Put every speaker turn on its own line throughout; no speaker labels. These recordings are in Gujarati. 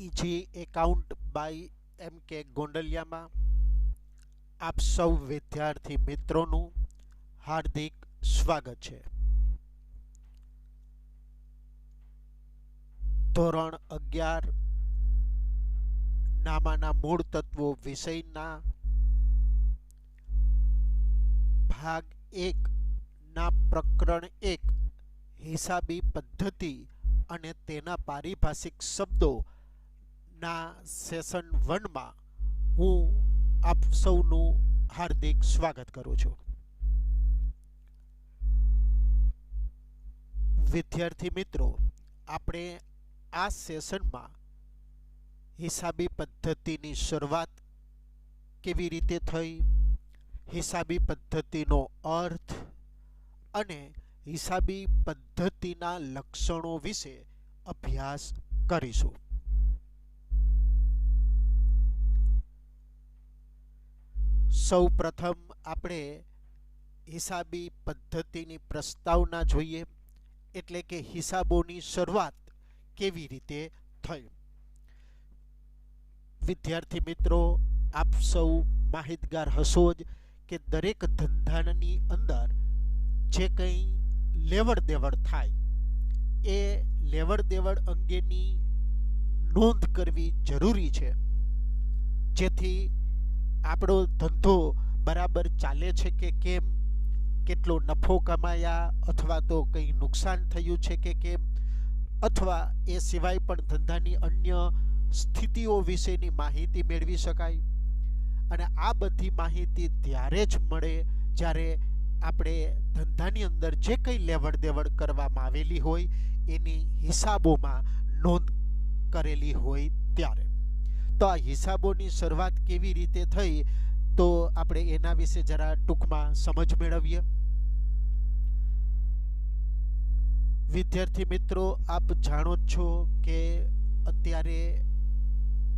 ઇજી એકાઉન્ટ બાય એમ કે ગોંડલિયામાં આપ સૌ વિદ્યાર્થી મિત્રોનું હાર્દિક સ્વાગત છે. ધોરણ 11 નામાના મૂળ તત્વો વિષયના ભાગ 1 ના પ્રકરણ 1 હિસાબી પદ્ધતિ અને તેના પારિભાષિક શબ્દો ના સેશન 1 માં હું આપ સૌનું હાર્દિક સ્વાગત કરું છું. વિદ્યાર્થી મિત્રો, આપણે આ સેશનમાં હિસાબી પદ્ધતિની શરૂઆત કેવી રીતે થઈ, હિસાબી પદ્ધતિનો અર્થ અને હિસાબી પદ્ધતિના લક્ષણો વિશે અભ્યાસ કરીશું. સૌ પ્રથમ આપણે હિસાબી પદ્ધતિની પ્રસ્તાવના જોઈએ, એટલે કે હિસાબોની શરૂઆત કેવી રીતે થઈ. વિદ્યાર્થી મિત્રો, આપ સૌ માહિતગાર હશો જ કે દરેક ધંધાની અંદર જે કંઈ લેવડ દેવડ થાય એ લેવડ દેવડ અંગેની નોંધ કરવી જરૂરી છે, જેથી આપણો ધંધો બરાબર ચાલે છે કે કેમ, કેટલો નફો કમાયા અથવા તો કંઈ નુકસાન થયું છે કે કેમ, અથવા એ સિવાય પણ ધંધાની અન્ય સ્થિતિઓ વિશેની માહિતી મેળવી શકાય. અને આ બધી માહિતી ત્યારે જ મળે જ્યારે આપણે ધંધાની અંદર જે કંઈ લેવડ દેવડ કરવામાં આવેલી હોય એની હિસાબોમાં નોંધ કરેલી હોય ત્યારે. તો આ હિસાબોની શરૂઆત કેવી રીતે થઈ તો આપણે એના વિશે જરા ટૂંકમાં સમજ મેળવીએ. વિદ્યાર્થી મિત્રો, આપ જાણો છો કે અત્યારે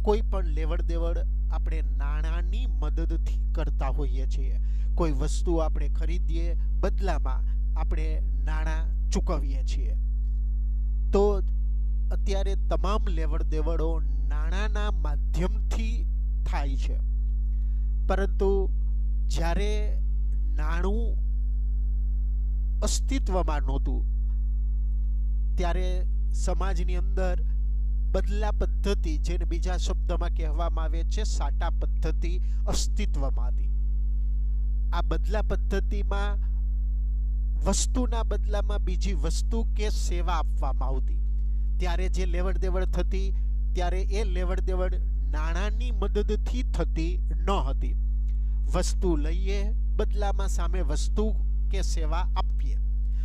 કોઈ પણ લેવડ દેવડ આપણે નાણાંની મદદથી કરતા હોઈએ છીએ. કોઈ વસ્તુ આપણે ખરીદીએ, બદલામાં આપણે નાણાં ચૂકવીએ છીએ. તો અત્યારે તમામ લેવડ દેવડો નાણાંના માધ્યમથી થાય છે. પરંતુ જ્યારે નાણું અસ્તિત્વમાં નહોતું ત્યારે સમાજની અંદર બદલા પદ્ધતિ, જેને બીજા શબ્દમાં કહેવામાં આવે છે સાટા પદ્ધતિ, અસ્તિત્વમાં હતી. આ બદલા પદ્ધતિમાં વસ્તુના બદલામાં બીજી વસ્તુ કે સેવા આપવામાં આવતી. ત્યારે જે લેવડ દેવડ થતી ત્યારે એ લેવડ દેવડ નાણાંની મદદથી થતી ન હતી. વસ્તુ લઈએ, બદલામાં સામે વસ્તુ કે સેવા આપીએ.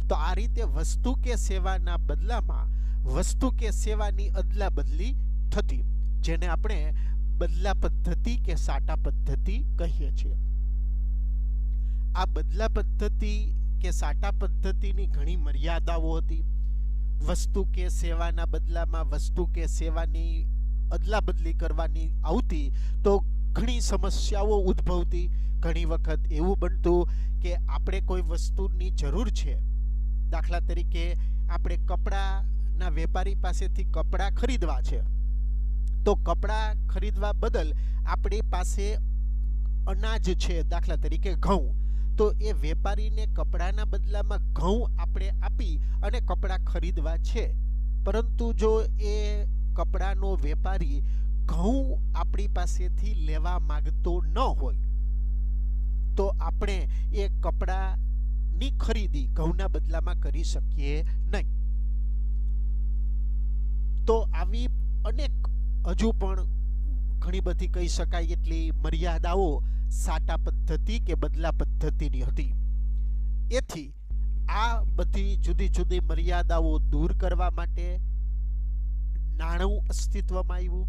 તો આ રીતે વસ્તુ કે સેવાના બદલામાં વસ્તુ કે સેવાની અદલા બદલી થતી, જેને આપણે બદલા પદ્ધતિ કે સાટા પદ્ધતિ કહીએ છીએ. આ બદલા પદ્ધતિ કે સાટા પદ્ધતિની ઘણી મર્યાદાઓ હતી. વસ્તુ કે સેવાના બદલામાં વસ્તુ કે સેવાની અદલા બદલી કરવાની આવતી તો ઘણી સમસ્યાઓ ઉદ્ભવતી. ઘણી વખત એવું બનતું કે આપણે કોઈ વસ્તુની જરૂર છે, દાખલા તરીકે આપણે કપડાના વેપારી પાસેથી કપડાં ખરીદવા છે, તો કપડાં ખરીદવા બદલ આપણી પાસે અનાજ છે, દાખલા તરીકે ઘઉં, તો એ વેપારીને કપડાના બદલામાં ઘઉં આપણે આપી અને કપડાં ખરીદવા છે. પરંતુ જો એ કપડાનો વેપારી ઘઉં આપણી પાસેથી લેવા માંગતો ન હોય તો આપણે એ કપડાની ખરીદી ઘઉંના બદલામાં કરી શકીએ નહીં. તો આવી અનેક હજુ પણ ઘણી બધી કહી શકાય એટલી મર્યાદાઓ સાટા પદ્ધતિ કે બદલા પદ્ધતિની હતી. એથી આ બધી જુદી જુદી મર્યાદાઓ દૂર કરવા માટે નાણું અસ્તિત્વમાં આવ્યું.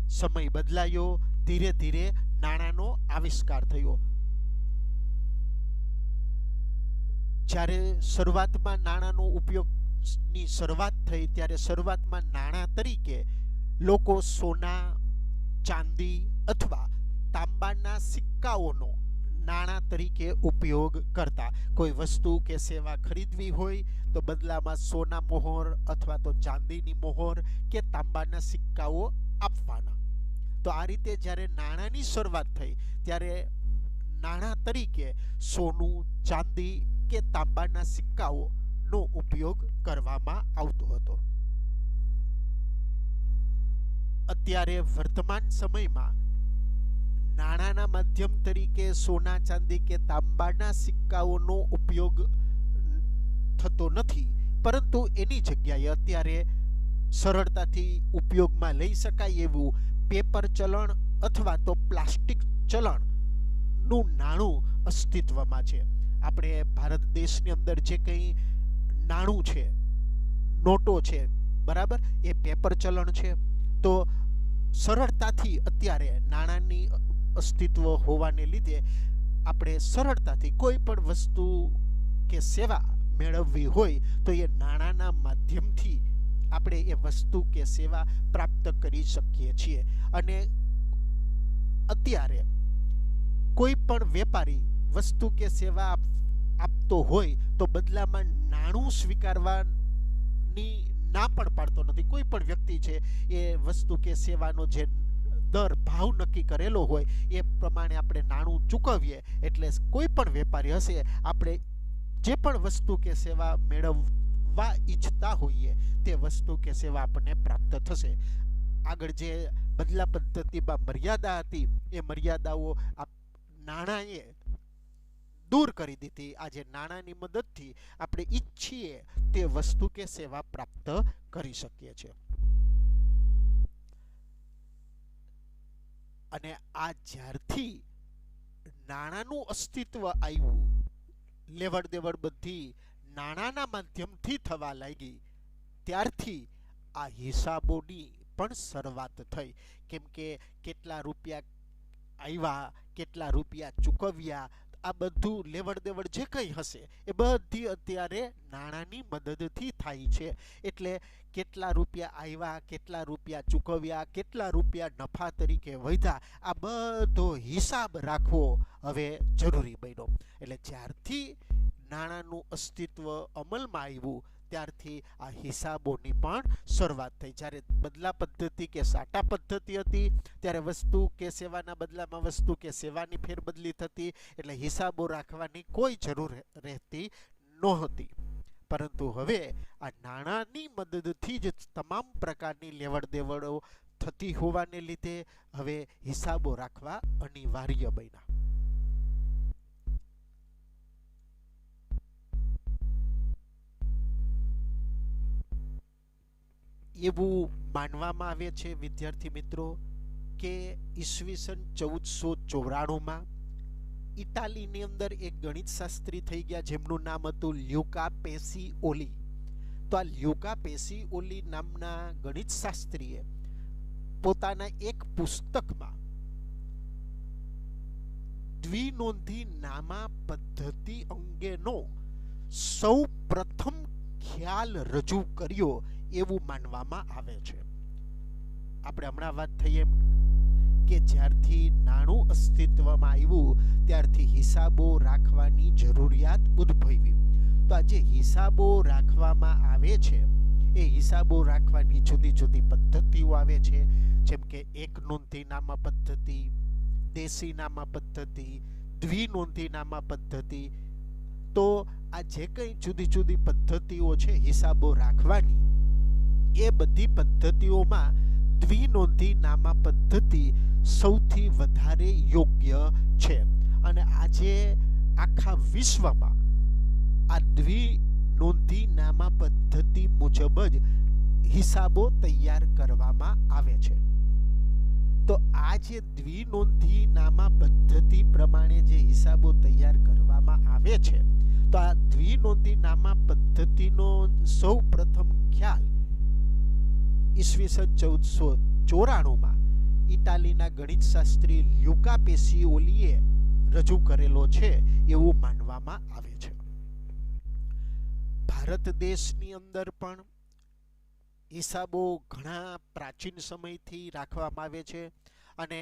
સમય બદલાયો, ધીરે ધીરે નાણાંનો આવિષ્કાર થયો. જ્યારે શરૂઆતમાં નાણાંનો ઉપયોગની શરૂઆત થઈ ત્યારે શરૂઆતમાં નાણાં તરીકે લોકો સોના, ચાંદી અથવા તાંબાના સિક્કાઓનો નાણાં તરીકે ઉપયોગ કરતા. કોઈ વસ્તુ કે સેવા ખરીદવી હોય તો બદલામાં સોના મોહર અથવા તો ચાંદીની મોહર કે તાંબાના સિક્કાઓ આપવાના. તો આ રીતે જ્યારે નાણાંની શરૂઆત થઈ ત્યારે નાણાં તરીકે સોનું, ચાંદી કે તાંબાના સિક્કાઓનો ઉપયોગ કરવામાં આવતો હતો. અત્યારે વર્તમાન સમયમાં નાણાંના માધ્યમ તરીકે સોના, ચાંદી કે તાંબાના સિક્કાઓનો ઉપયોગ થતો નથી, પરંતુ એની જગ્યાએ અત્યારે સરળતાથી ઉપયોગમાં લઈ શકાય એવું પેપર ચલણ અથવા તો પ્લાસ્ટિક ચલણનું નાણું અસ્તિત્વમાં છે. આપણે ભારત દેશની અંદર જે કંઈ નાણું છે, નોટો છે, બરાબર, એ પેપર ચલણ છે. તો સરળતાથી અત્યારે નાણાંની અસ્તિત્વ હોવાને લીધે આપણે સરળતાથી કોઈ પણ વસ્તુ કે સેવા મેળવવી હોય તો એ નાણાંના માધ્યમથી આપણે એ વસ્તુ કે સેવા પ્રાપ્ત કરી શકીએ છીએ. અને અત્યારે કોઈ પણ વેપારી વસ્તુ કે સેવા આપતો હોય તો બદલામાં નાણું સ્વીકારવાની ના પણ પાડતો નથી. કોઈ પણ વ્યક્તિ છે એ વસ્તુ કે સેવાનો જે દર, ભાવ નક્કી કરેલો હોય એ પ્રમાણે આપણે નાણું ચૂકવીએ એટલે કોઈ પણ વેપારી હશે, આપણે જે પણ વસ્તુ કે સેવા મેળવવા ઈચ્છતા હોઈએ તે વસ્તુ કે સેવા આપણને પ્રાપ્ત થશે. આગળ જે બદલા પદ્ધતિમાં મર્યાદા હતી એ મર્યાદાઓ નાણાંએ દૂર કરી દીધી. આજે નાણાંની મદદથી આપણે ઈચ્છીએ તે વસ્તુ કે સેવા પ્રાપ્ત કરી શકીએ છીએ. અને આ જ્યારથી નાણાંનું અસ્તિત્વ આવ્યું, લેવડ દેવડ બધી નાણાંના માધ્યમથી થવા લાગી, ત્યારથી આ હિસાબોની પણ શરૂઆત થઈ. કેમ કે કેટલા રૂપિયા આવ્યા, કેટલા રૂપિયા ચૂકવ્યા, આ બધું લેવડ દેવડ જે કંઈ હશે એ બધી અત્યારે નાણાંની મદદથી થાય છે. એટલે કેટલા રૂપિયા આવ્યા, કેટલા રૂપિયા ચૂકવ્યા, કેટલા રૂપિયા નફા તરીકે વધ્યા, આ બધો હિસાબ રાખવો હવે જરૂરી બન્યો. એટલે જ્યારથી નાણાંનું અસ્તિત્વ અમલમાં આવ્યું ત્યારથી આ હિસાબોની પણ શરૂઆત થઈ. જ્યારે બદલા પદ્ધતિ કે સાટા પદ્ધતિ હતી ત્યારે વસ્તુ કે સેવાના બદલામાં વસ્તુ કે સેવાની ફેરબદલી થતી, એટલે હિસાબો રાખવાની કોઈ જરૂર રહેતી નહોતી. પરંતુ હવે આ નાણાંની મદદથી જ તમામ પ્રકારની લેવડ દેવડો થતી હોવાને લીધે હવે હિસાબો રાખવા અનિવાર્ય બન્યા. એવું માનવામાં આવે છે વિદ્યાર્થી મિત્રો કે ઈસવીસન 1494માં ઇટાલીની અંદર એક ગણિત શાસ્ત્રી થઈ ગયા જેમનું નામ હતું લ્યુકા પેસિઓલી. તો આ લ્યુકા પેસિઓલી નામના ગણિત શાસ્ત્રીએ પોતાના એક પુસ્તકમાં દ્વિનોંધી નામા પદ્ધતિ અંગેનો સૌ પ્રથમ ખ્યાલ રજૂ કર્યો એવું માનવામાં આવે છે. આપણે હમણાં વાત થઈ એમ કે જ્યારથી નાણું અસ્તિત્વમાં આવ્યું ત્યારથી હિસાબો રાખવાની જરૂરિયાત ઉદ્ભવી. તો આ જે હિસાબો રાખવામાં આવે છે એ હિસાબો રાખવાની જુદી જુદી પદ્ધતિઓ આવે છે. જેમ કે એક નોંધી નામા પદ્ધતિ, દેશી નામા પદ્ધતિ, દ્વિનોંધી નામા પદ્ધતિ. તો આ જે કંઈ જુદી જુદી પદ્ધતિઓ છે હિસાબો રાખવાની, એ બધી પદ્ધતિઓમાં દ્વિનોંધી નામા પદ્ધતિ સૌથી વધારે યોગ્ય છે. અને આજે આખા વિશ્વમાં આ દ્વિનોંધી નામા પદ્ધતિ મુજબ જ હિસાબો તૈયાર કરવામાં આવે છે. તો આ જે દ્વિનોંધી નામા પદ્ધતિ પ્રમાણે જે હિસાબો તૈયાર કરવામાં આવે છે, તો આ દ્વિનોંધી નામા પદ્ધતિનો સૌ પ્રથમ ખ્યાલ ઈસવીસન 1494માં ઇટાલીના ગણિતશાસ્ત્રી લ્યુકા પેસિઓલીએ રજૂ કરેલો છે એવું માનવામાં આવે છે. ભારત દેશની અંદર પણ હિસાબો ઘણા પ્રાચીન સમયથી રાખવામાં આવે છે અને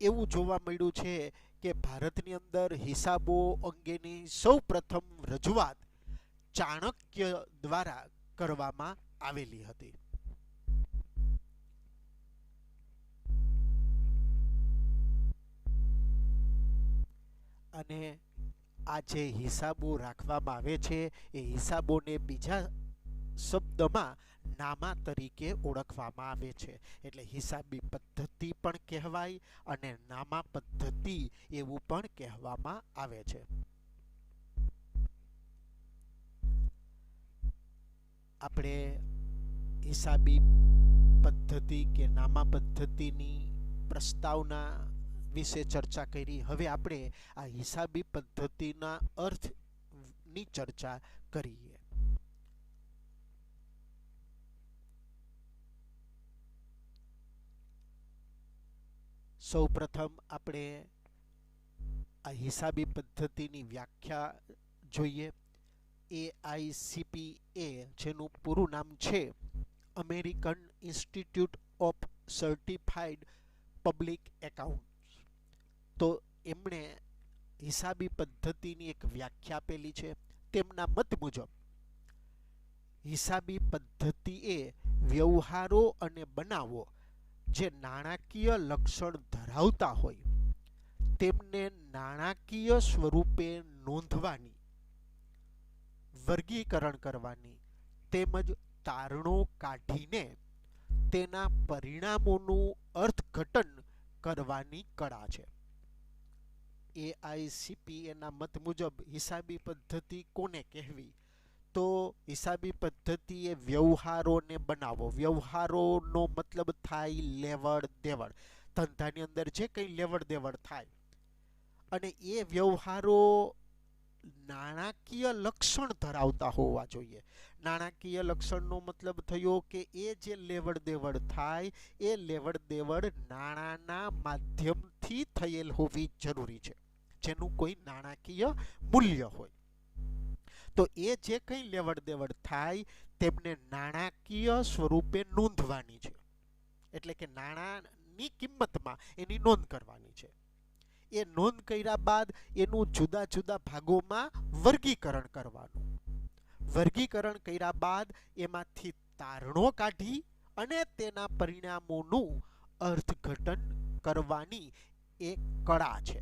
એવું જોવા મળ્યું છે કે ભારતની અંદર હિસાબો અંગેની સૌ પ્રથમ રજૂઆત ચાણક્ય દ્વારા કરવામાં આવેલી હતી. અને આ જે હિસાબો રાખવામાં આવે છે એ હિસાબોને બીજા શબ્દમાં નામા તરીકે ઓળખવામાં આવે છે. એટલે હિસાબી પદ્ધતિ પણ કહેવાય અને નામા પદ્ધતિ એવું પણ કહેવામાં આવે છે. આપણે હિસાબી પદ્ધતિ કે નામા પદ્ધતિની પ્રસ્તાવના વિશે ચર્ચા કરી. હવે આપણે આ હિસાબી પદ્ધતિના અર્થની ચર્ચા કરીએ. સૌ પ્રથમ આપણે આ હિસાબી પદ્ધતિની વ્યાખ્યા જોઈએ. AICPA જેનું પૂરું નામ છે American institute of certified public accounts. તો એમણે હિસાબી પદ્ધતિની એક વ્યાખ્યા આપેલી છે. તેમના મત મુજબ હિસાબી પદ્ધતિ એ વ્યવહારો અને બનાવો જે નાણાકીય લક્ષણ ધરાવતા હોય તેમને નાણાકીય સ્વરૂપે નોંધવાની, વર્ગીકરણ કરવાની તેમજ તારણો કાઢીને તેના પરિણામોનું અર્થઘટન કરવાની કળા છે. AICPA મત મુજબ હિસાબી પદ્ધતિ કોને કહેવી? તો હિસાબી પદ્ધતિ એ વ્યવહારોને બનાવો. વ્યવહારોનો મતલબ થાય લેવડ દેવડ. ધંધાની અંદર જે કંઈ લેવડ દેવડ થાય અને એ વ્યવહારો નાણાકીય લક્ષણ ધરાવતા હોવા જોઈએ. નાણાકીય લક્ષણનો મતલબ થયો કે એ જે લેવડ દેવડ થાય એ લેવડ દેવડ નાણાંના માધ્યમથી થયેલ હોવી જરૂરી છે, જેનું કોઈ નાણાકીય મૂલ્ય હોય. તો એ જે કંઈ લેવડ દેવડ થાય તેમને નાણાકીય સ્વરૂપે નોંધવાની છે. એટલે કે નાણાંની કિંમતમાં એની નોંધ કરવાની છે. એ નોંધ કર્યા બાદ એનું જુદા જુદા ભાગોમાં વર્ગીકરણ કરવાનું. વર્ગીકરણ કર્યા બાદ એમાંથી તારણો કાઢી અને તેના પરિણામોનું અર્થઘટન કરવાની એક કળા છે.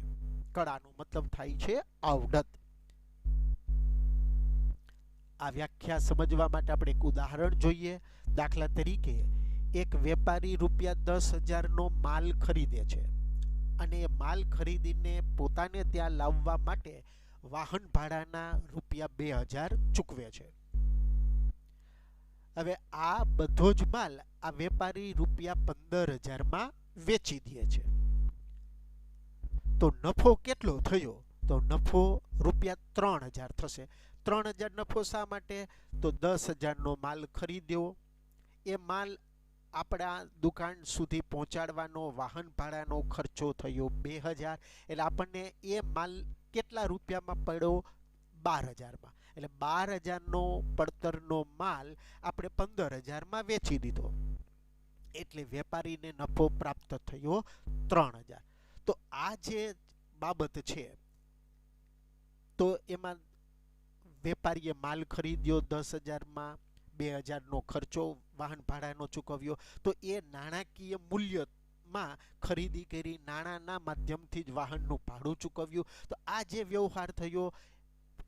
કળાનો મતલબ થાય છે આવડત. આ વ્યાખ્યા સમજવા માટે આપણે એક ઉદાહરણ જોઈએ. દાખલા તરીકે એક વેપારી ₹10,000નો માલ ખરીદે છે અને એ માલ ખરીદીને પોતાને ત્યાં લાવવા માટે વાહન ભાડાના ₹2,000 ચૂકવે છે. હવે આ બધો જ માલ આ વેપારી ₹15,000માં વેચી દે છે. તો નફો કેટલો થયો? તો નફો ₹3,000 થશે. 3,000 નફો શા માટે? તો 10,000નો માલ ખરીદ્યો. એ માલ આપણા દુકાન સુધી પહોંચાડવાનો વાહન ભાડાનો ખર્ચો થયો 2,000. એટલે આપણને એ માલ કેટલા રૂપિયામાં પડ્યો? 12,000માં. એટલે 12,000નો પડતરનો માલ આપણે 15,000માં વેચી દીધો. એટલે વેપારીને નફો પ્રાપ્ત થયો 3,000. તો આ જે બાબત છે તો એમાં વેપારીએ માલ ખરીદ્યો 10,000માં, 2,000નો ખર્ચો વાહન ભાડાનો ચૂકવ્યો. તો એ નાણાકીય મૂલ્યમાં ખરીદી કરી, નાણાંના માધ્યમથી જ વાહનનું ભાડું ચૂકવ્યું. તો આ જે વ્યવહાર થયો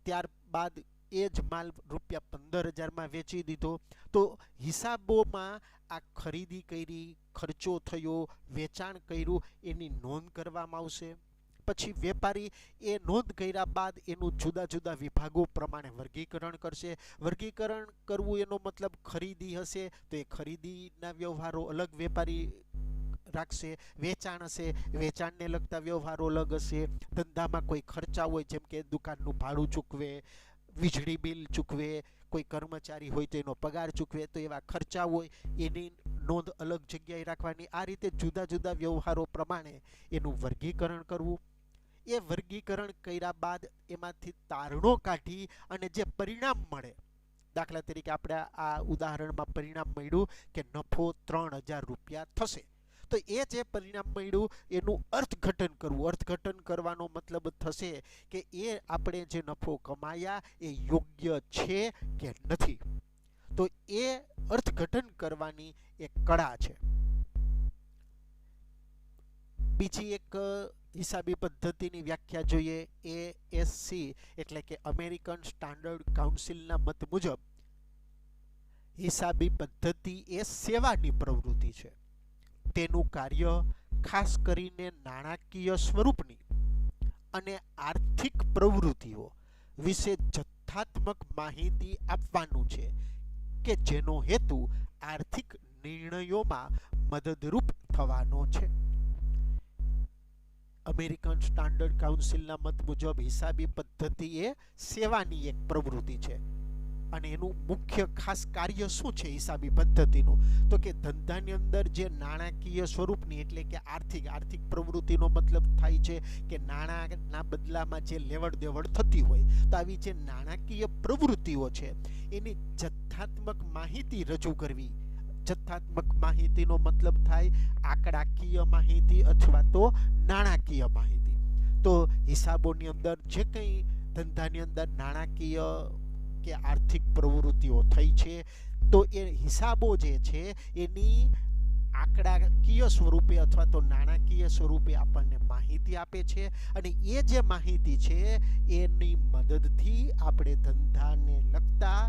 ત્યારબાદ એ જ માલ ₹15,000માં વેચી દીધો. તો હિસાબોમાં આ ખરીદી કરી, ખર્ચો થયો, વેચાણ કર્યું એની નોંધ કરવામાં આવશે. પછી વેપારી એ નોંધ કર્યા બાદ એનું જુદા જુદા વિભાગો પ્રમાણે વર્ગીકરણ કરશે. વર્ગીકરણ કરવું એનો મતલબ ખરીદી હશે તો એ ખરીદીના વ્યવહારો અલગ વેપારી રાખશે. વેચાણ હશે, વેચાણને લગતા વ્યવહારો અલગ હશે. ધંધામાં કોઈ ખર્ચા હોય, જેમ કે દુકાનનું ભાડું ચૂકવે, વીજળી બિલ ચૂકવે, કોઈ કર્મચારી હોય તો એનો પગાર ચૂકવે, તો એવા ખર્ચા હોય એની નોંધ અલગ જગ્યાએ રાખવાની. આ રીતે જુદા જુદા વ્યવહારો પ્રમાણે એનું વર્ગીકરણ કરવું. એ વર્ગીકરણ કર્યા બાદ એમાંથી તારણો કાઢી અને જે પરિણામ મળે, દાખલા તરીકે આપણે આ ઉદાહરણમાં પરિણામ મળ્યું કે નફો ₹3,000 થશે. તો એ જે પરિણામ મળ્યું એનું અર્થઘટન કરવું. અર્થઘટન કરવાનો મતલબ થશે કે એ આપણે જે નફો કમાયા એ યોગ્ય છે કે નથી. તો એ અર્થઘટન કરવાની એક કળા છે. બીજી એક હિસાબી પદ્ધતિની વ્યાખ્યા જોઈએ. ASC એટલે કે અમેરિકન સ્ટાન્ડર્ડ કાઉન્સિલના મત મુજબ હિસાબી પદ્ધતિ એ સેવાની પ્રવૃત્તિ છે. તેનું કાર્ય ખાસ કરીને નાણાકીય સ્વરૂપની અને આર્થિક પ્રવૃત્તિઓ વિશે જથ્થાત્મક માહિતી આપવાનું છે કે જેનો હેતુ આર્થિક નિર્ણયોમાં મદદરૂપ થવાનો છે. અમેરિકન સ્ટાન્ડર્ડ કાઉન્સિલના મત મુજબ હિસાબી પદ્ધતિ એ સેવાની એક પ્રવૃત્તિ છે. અને એનું મુખ્ય ખાસ કાર્ય શું છે હિસાબી પદ્ધતિનું? તો કે ધંધાની અંદર જે નાણાકીય સ્વરૂપની એટલે કે આર્થિક પ્રવૃત્તિનો મતલબ થાય છે કે નાણાંના બદલામાં જે લેવડ દેવડ થતી હોય, તો આવી જે નાણાકીય પ્રવૃત્તિઓ છે એની જથ્થાત્મક માહિતી રજૂ કરવી. જથ્થાત્મક માહિતીનો મતલબ થાય આંકડાકીય માહિતી અથવા તો નાણાકીય માહિતી. તો હિસાબોની અંદર જે કંઈ ધંધાની અંદર નાણાકીય કે આર્થિક પ્રવૃત્તિઓ થઈ છે તો એ હિસાબો જે છે એની આંકડાકીય સ્વરૂપે અથવા તો નાણાકીય સ્વરૂપે આપણને માહિતી આપે છે. અને એ જે માહિતી છે એની મદદથી આપણે ધંધાને લગતા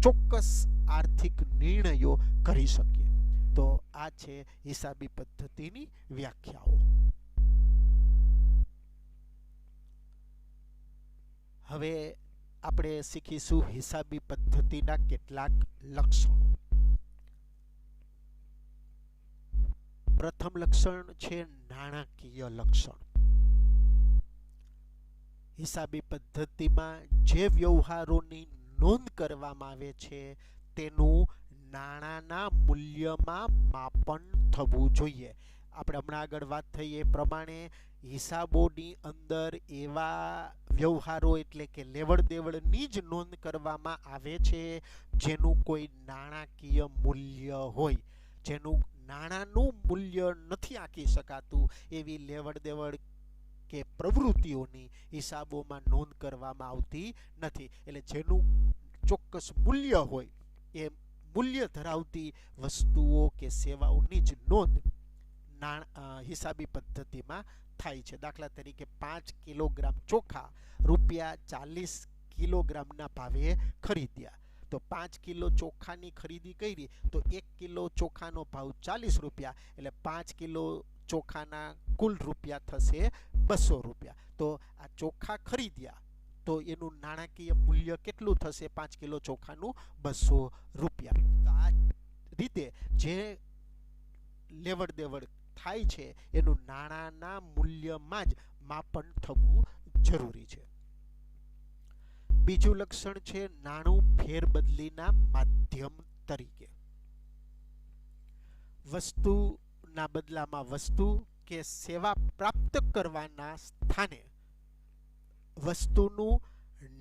ચોક્કસ આર્થિક નિર્ણયો કરી શકીએ. તો આ છે હિસાબી પદ્ધતિની વ્યાખ્યાઓ. હવે આપણે શીખીશું હિસાબી પદ્ધતિના કેટલાક લક્ષણો. પ્રથમ લક્ષણ છે નાણાકીય લક્ષણ. હિસાબી પદ્ધતિમાં જે વ્યવહારોની નોંધ કરવામાં આવે છે તેનું નાણાંના મૂલ્યમાં માપન થવું જોઈએ. આપણે હમણાં આગળ વાત થઈ એ પ્રમાણે હિસાબોની અંદર એવા વ્યવહારો એટલે કે લેવડ દેવડની જ નોંધ કરવામાં આવે છે જેનું કોઈ નાણાકીય મૂલ્ય હોય, જેનું નાણાંનું મૂલ્ય નથી આંકી શકાતું એવી લેવડ દેવડ કે પ્રવૃત્તિઓની હિસાબોમાં નોંધ કરવામાં આવતી નથી. એટલે જેનું ચોક્કસ મૂલ્ય હોય એ મૂલ્ય ધરાવતી વસ્તુઓ કે સેવાઓની જ નોંધ હિસાબી પદ્ધતિમાં થાય છે. દાખલા તરીકે 5 કિલોગ્રામ ચોખા ₹40 કિલોગ્રામના ભાવે ખરીદ્યા. તો 5 કિલો ચોખાની ખરીદી કરી તો 1 કિલો ચોખાનો ભાવ ₹40 એટલે 5 કિલો ચોખાના કુલ રૂપિયા થશે ₹200. તો આ ચોખા ખરીદ્યા તો એનું નાણાકીય મૂલ્ય કેટલું થશે? 5 કિલો ચોખાનું ₹200. તો આ રીતે જે લેવડ દેવડ થાય છે એનું નાણાંના મૂલ્યમાં જ માપન થવું જરૂરી છે. બીજું લક્ષણ છે નાણું ફેરબદલીના માધ્યમ તરીકે. વસ્તુના બદલામાં વસ્તુ કે સેવા પ્રાપ્ત કરવાના સ્થાને વસ્તુનું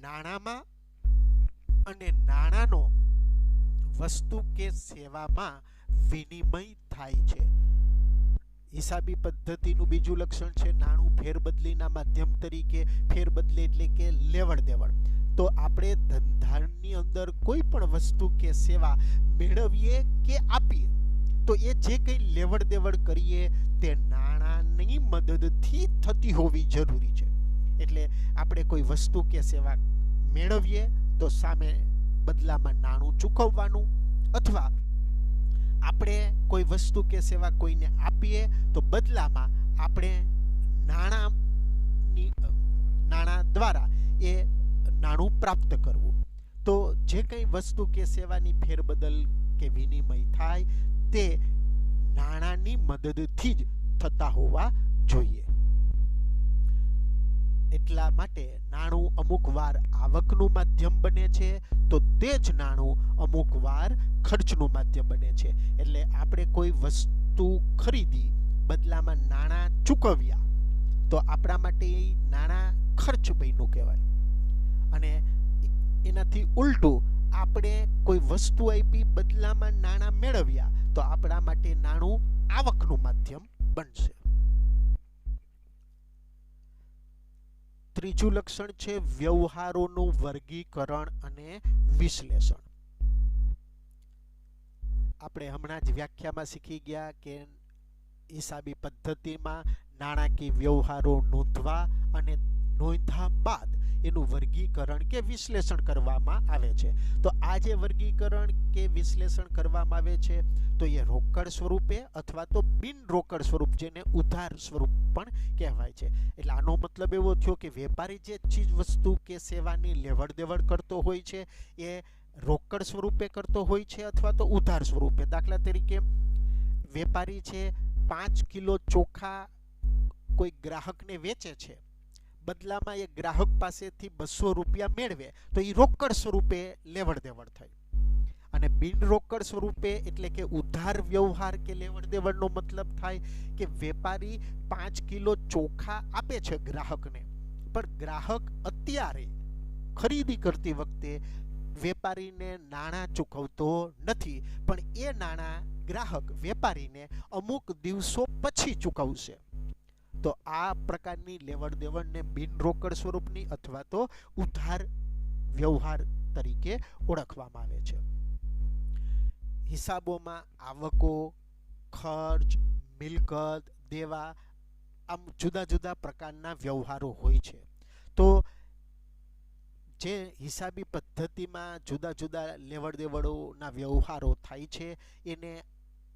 નાણાંમાં અને નાણાંનો વસ્તુ કે સેવામાં વિનિમય થાય છે. હિસાબી પદ્ધતિનું બીજું લક્ષણ છે નાણું ફેરબદલીના માધ્યમ તરીકે. ફેરબદલી એટલે કે લેવડ દેવડ. તો આપણે ધંધાની અંદર કોઈ પણ વસ્તુ કે સેવા મેળવીએ કે આપીએ તો એ જે કંઈ લેવડ દેવડ કરીએ તે નાણાંની મદદથી થતી હોવી જરૂરી છે. એટલે આપણે કોઈ વસ્તુ કે સેવા મેળવીએ તો સામે બદલામાં નાણું ચૂકવવાનું, અથવા આપણે કોઈ વસ્તુ કે સેવા કોઈને આપીએ તો બદલામાં આપણે નાણાં દ્વારા એ નાણું પ્રાપ્ત કરવું. તો જે કંઈ વસ્તુ કે સેવાની ફેરબદલ કે વિનિમય થાય તે નાણાંની મદદથી જ થતા હોવા જોઈએ. એટલા માટે નાણું અમુક વાર આવકનું માધ્યમ બને છે તો તે જ નાણું અમુક વાર ખર્ચનું માધ્યમ બને છે. એટલે આપણે કોઈ વસ્તુ ખરીદી બદલામાં નાણાં ચૂકવ્યા તો આપણા માટે એ નાણાં ખર્ચ બન્યું કહેવાય. અને એનાથી ઉલટું આપણે કોઈ વસ્તુ આપી બદલામાં નાણાં મેળવ્યા તો આપણા માટે નાણું આવકનું માધ્યમ બનશે. ત્રીજું લક્ષણ છે વ્યવહારોનું વર્ગીકરણ અને વિશ્લેષણ. આપણે હમણાં જ વ્યાખ્યામાં શીખી ગયા કે હિસાબી પદ્ધતિમાં નાણાકીય વ્યવહારો નોંધવા અને નોંધ્યા બાદ એનું વર્ગીકરણ કે વિશ્લેષણ કરવામાં આવે છે. તો આ જે વર્ગીકરણ કે વિશ્લેષણ કરવામાં આવે છે તો એ રોકડ સ્વરૂપે અથવા તો બિન રોકડ સ્વરૂપ, જેને ઉધાર સ્વરૂપ પણ કહેવાય છે. એટલે આનો મતલબ એવો થયો કે વેપારી જે ચીજ વસ્તુ કે સેવાની લેવડ દેવડ કરતો હોય છે એ રોકડ સ્વરૂપે કરતો હોય છે અથવા તો ઉધાર સ્વરૂપે. દાખલા તરીકે વેપારી છે 5 કિલો ચોખા કોઈ ગ્રાહકને વેચે છે, બદલામાં એ ગ્રાહક પાસેથી 200 રૂપિયા મેળવે તો એ રોકડ સ્વરૂપે લેવડ દેવડ થઈ. અને બિન રોકડ સ્વરૂપે એટલે કે ઉધાર વ્યવહાર કે લેવડ દેવડનો મતલબ થાય કે વેપારી 5 કિલો ચોખા આપે છે ગ્રાહકને, પણ ગ્રાહક અત્યારે ખરીદી કરતી વખતે વેપારીને નાણાં ચૂકવતો નથી, પણ એ નાણાં ગ્રાહક વેપારીને અમુક દિવસો પછી ચૂકવશે. તો આ પ્રકારની લેવડ દેવડને બિન રોકડ સ્વરૂપની અથવા તો ઉધાર વ્યવહાર તરીકે ઓળખવામાં આવે છે. હિસાબોમાં આવકો, ખર્ચ, મિલકત, દેવા, આમ જુદા જુદા પ્રકારના વ્યવહારો હોય છે. તો જે હિસાબી પદ્ધતિમાં જુદા જુદા લેવડ દેવડોના વ્યવહારો થાય છે એને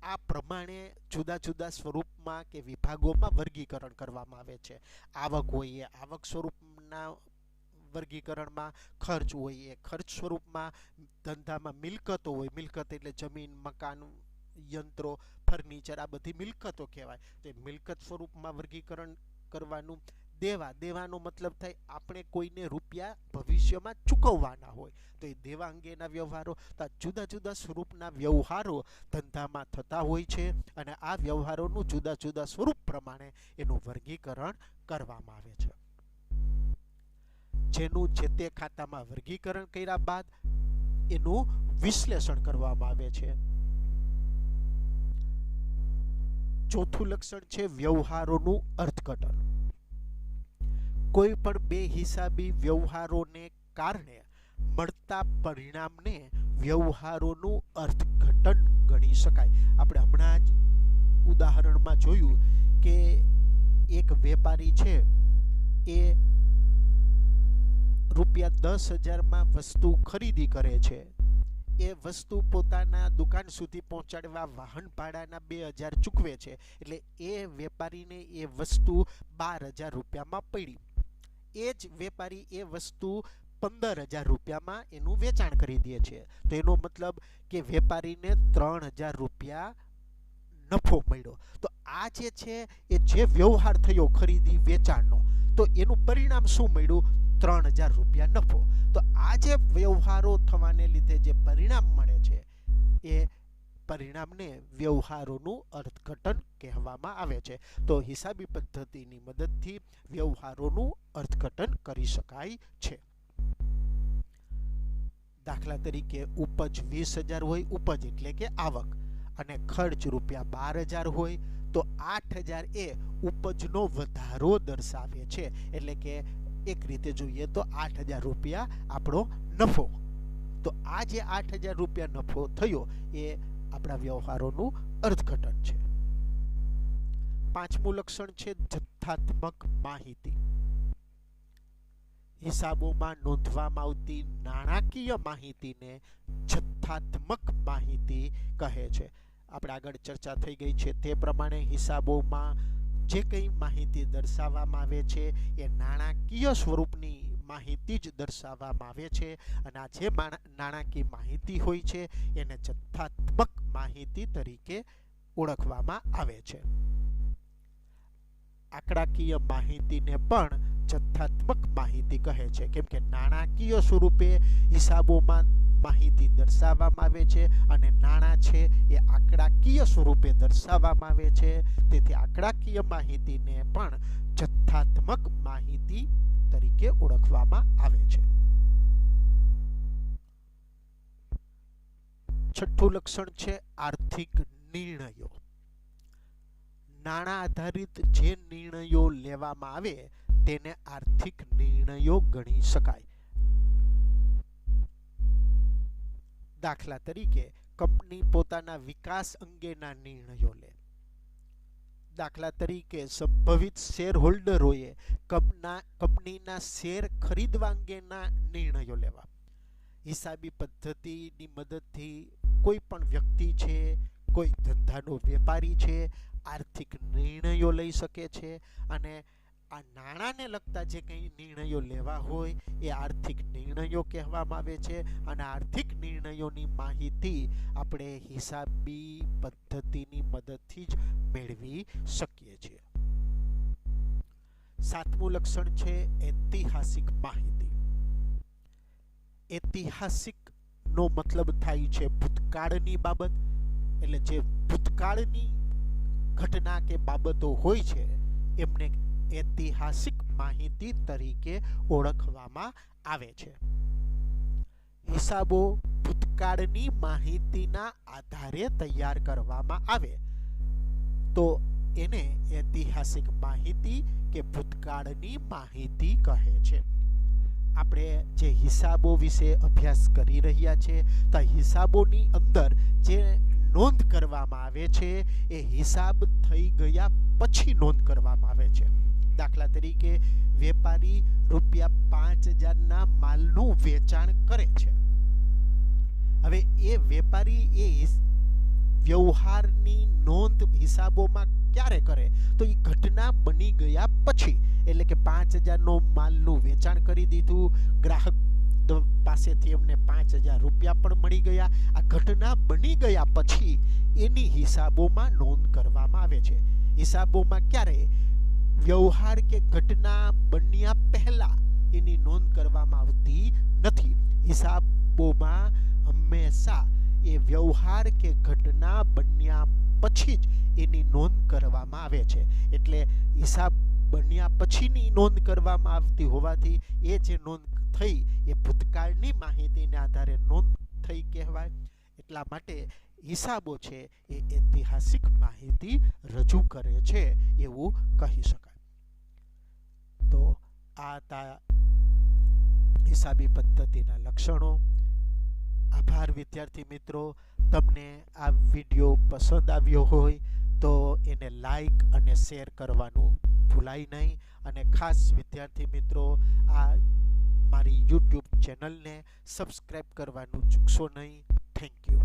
આ પ્રમાણે જુદા જુદા સ્વરૂપમાં કે વિભાગોમાં વર્ગીકરણ કરવામાં આવે છે. આવક હોય એ આવક સ્વરૂપના વર્ગીકરણમાં, ખર્ચ હોય એ ખર્ચ સ્વરૂપમાં, ધંધામાં મિલકતો હોય, મિલકત એટલે જમીન, મકાન, યંત્રો, ફર્નિચર, આ બધી મિલકતો કહેવાય, તો એ મિલકત સ્વરૂપમાં વર્ગીકરણ કરવાનું. દેવાનો મતલબ થાય આપણે કોઈને રૂપિયા ભવિષ્યમાં ચૂકવવાના હોય તો એ દેવા અંગેના વ્યવહારો. તો જુદા જુદા સ્વરૂપના વ્યવહારો ધંધામાં થતા હોય છે અને આ વ્યવહારોનું જુદા જુદા સ્વરૂપ પ્રમાણે એનું વર્ગીકરણ કરવામાં આવે છે. જેનું જે તે ખાતામાં વર્ગીકરણ કર્યા બાદ એનું વિશ્લેષણ કરવામાં આવે છે. ચોથું લક્ષણ છે વ્યવહારોનું અર્થઘટન. કોઈ પણ બે હિસાબી વ્યવહારોને કારણે મળતા પરિણામને વ્યવહારોનું અર્થઘટન ગણી શકાય. આપણે હમણાં જ ઉદાહરણમાં જોયું કે એક વેપારી છે એ ₹10,000 વસ્તુ ખરીદી કરે છે. એ વસ્તુ પોતાના દુકાન સુધી પહોંચાડવા વાહન ભાડાના 2,000 ચૂકવે છે, એટલે એ વેપારીને એ વસ્તુ ₹12,000 પડી. એ જ વેપારી એ વસ્તુ ₹15,000 એનું વેચાણ કરી દે છે. તો એનો મતલબ કે વેપારીને ₹3,000 નફો મળ્યો. તો આ જે છે એ જે વ્યવહાર થયો ખરીદી વેચાણનો, તો એનું પરિણામ શું મળ્યું? ₹3,000 નફો. તો આ જે વ્યવહારો થવાને લીધે જે પરિણામ મળે છે એ પરિણામને વ્યવહારોનું અર્થઘટન કહેવામાં આવે છે. તો હિસાબી પદ્ધતિની મદદથી વ્યવહારોનું અર્થઘટન કરી શકાય છે. દાખલા તરીકે ઉપજ 20,000 હોય, ઉપજ એટલે કે આવક, અને ખર્ચ ₹12,000 હોય તો 8,000 એ ઉપજનો વધારો દર્શાવે છે. એટલે કે એક રીતે જોઈએ તો ₹8,000 આપણો નફો. તો આ જે ₹8,000 નફો થયો એ આપણા વ્યવહારોનું અર્થઘટન છે. પાંચમું લક્ષણ છે જથ્થાત્મક માહિતી. હિસાબોમાં નોંધવામાં આવતી નાણાકીય માહિતીને જથ્થાત્મક માહિતી કહે છે. આપણે આગળ ચર્ચા થઈ ગઈ છે તે પ્રમાણે હિસાબોમાં જે કંઈ માહિતી દર્શાવવામાં આવે છે એ નાણાકીય સ્વરૂપની માહિતી જ દર્શાવવામાં આવે છે. અને આ જે નાણાકીય માહિતી હોય છે એને જથ્થાત્મક માહિતી તરીકે ઓળખવામાં આવે છે. આંકડાકીય માહિતીને પણ જથ્થાત્મક માહિતી કહે છે, કેમ કે નાણાકીય સ્વરૂપે હિસાબોમાં માહિતી દર્શાવવામાં આવે છે અને નાણાં છે એ આંકડાકીય સ્વરૂપે દર્શાવવામાં આવે છે. તેથી આંકડાકીય માહિતીને પણ જથ્થાત્મક માહિતી તરીકે ઓળખવામાં આવે છે. છઠ્ઠું લક્ષણ છે આર્થિક નિર્ણયો. નાણાં આધારિત જે નિર્ણયો લેવામાં આવે તેને આર્થિક નિર્ણયો ગણી શકાય. દાખલા તરીકે કંપની પોતાના વિકાસ અંગેના નિર્ણયો લે. દાખલા તરીકે સંભવિત શેર હોલ્ડરોએ કંપનીના શેર ખરીદવા અંગેના નિર્ણયો લેવા. હિસાબી પદ્ધતિની મદદથી કોઈ પણ વ્યક્તિ છે, કોઈ ધંધાનો વેપારી છે, આર્થિક નિર્ણયો લઈ શકે છે અને આ નાણાંને લગતા જે કંઈ નિર્ણયો લેવા હોય એ આર્થિક નિર્ણયો કહેવામાં આવે છે અને આર્થિક નિર્ણયોની માહિતી આપણે હિસાબી પદ્ધતિની મદદથી જ મેળવી શકીએ છીએ. 7મું લક્ષણ છે ઐતિહાસિક માહિતી. ઐતિહાસિકનો મતલબ થાય છે ભૂતકાળની બાબત, એટલે જે ભૂતકાળની ઘટના કે બાબતો હોય છે એમને ઐતિહાસિક માહિતી તરીકે ઓળખવામાં આવે છે. હિસાબો ભૂતકાળની માહિતીના આધારે તૈયાર કરવામાં આવે તો એને ઐતિહાસિક માહિતી કે ભૂતકાળની માહિતી કહે છે. આપણે જે હિસાબો વિશે અભ્યાસ કરી રહ્યા છે તો હિસાબોની અંદર જે નોંધ કરવામાં આવે છે એ હિસાબ થઈ ગયા પછી નોંધ કરવામાં આવે છે. દાખલા તરીકે વેપારી ₹5000ના માલનું વેચાણ કરે છે. હવે એ વેપારી એ વ્યવહારની નોંધ હિસાબોમાં ક્યારે કરે તો એ ઘટના બની ગયા પછી, એટલે કે 5000નો માલનું વેચાણ કરી દીધું, ગ્રાહક પાસેથી એમને ₹5000 પણ મળી ગયા. આ ઘટના બની ગયા પછી એની હિસાબોમાં નોંધ કરવામાં આવે છે. હિસાબોમાં ક્યારે વ્યવહાર કે ઘટના બન્યા પહેલા એની નોંધ કરવામાં આવતી નથી. હિસાબોમાં હંમેશા એ વ્યવહાર કે ઘટના બન્યા પછી જ એની નોંધ કરવામાં આવે છે. એટલે હિસાબ બન્યા પછીની નોંધ કરવામાં આવતી હોવાથી એ જે નોંધ થઈ એ ભૂતકાળની માહિતીને આધારે નોંધ થઈ કહેવાય. એટલા માટે હિસાબો છે એ ઐતિહાસિક માહિતી રજૂ કરે છે એવું કહી શકાય. તો આ હતા હિસાબી પદ્ધતિના લક્ષણો. આભાર વિદ્યાર્થી મિત્રો. તમને આ વિડીયો પસંદ આવ્યો હોય તો એને લાઈક અને શેર કરવાનું ભૂલાય નહીં અને ખાસ વિદ્યાર્થી મિત્રો આ મારી YouTube ચેનલને સબસ્ક્રાઈબ કરવાનું ચૂકશો નહીં. Thank you.